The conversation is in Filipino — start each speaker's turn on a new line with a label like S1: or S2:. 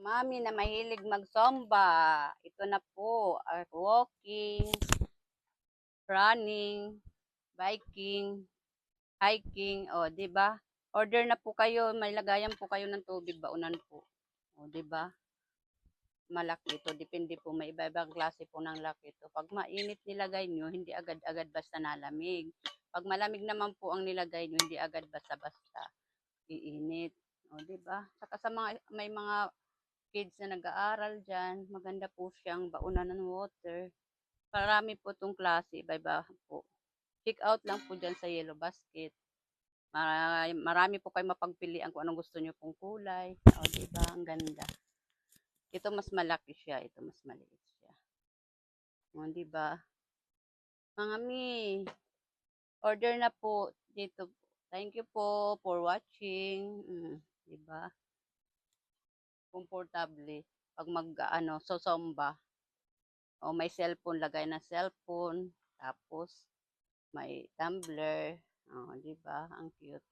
S1: Mami na mahilig mag-zumba. Ito na po, walking, running, biking, hiking, o, di ba? Order na po kayo, may lagayan po kayo ng tubig, baunan po. O, di ba? Malaki ito, depende po, may iba-ibang klase po ng laki ito. Pag mainit nilagay nyo, hindi agad-agad basta nalamig. Pag malamig naman po ang nilagay nyo, hindi agad basta-basta iinit. O, di ba? Saka sa mga, may mga kids na nag-aaral dyan, maganda po siyang baunan ng water. Marami po itong klase, iba-iba po. Check out lang po dyan sa Yellow Basket. Marami po kayo mapagpilian kung anong gusto nyo pong kulay. O, diba? Ang ganda. Ito mas malaki siya, ito mas maliit siya. O, diba? Mga mi, order na po dito. Thank you po for watching. Diba? Komportable pag sosomba. O may cellphone, lagay na cellphone. Tapos may tumbler. O, diba? Ang cute.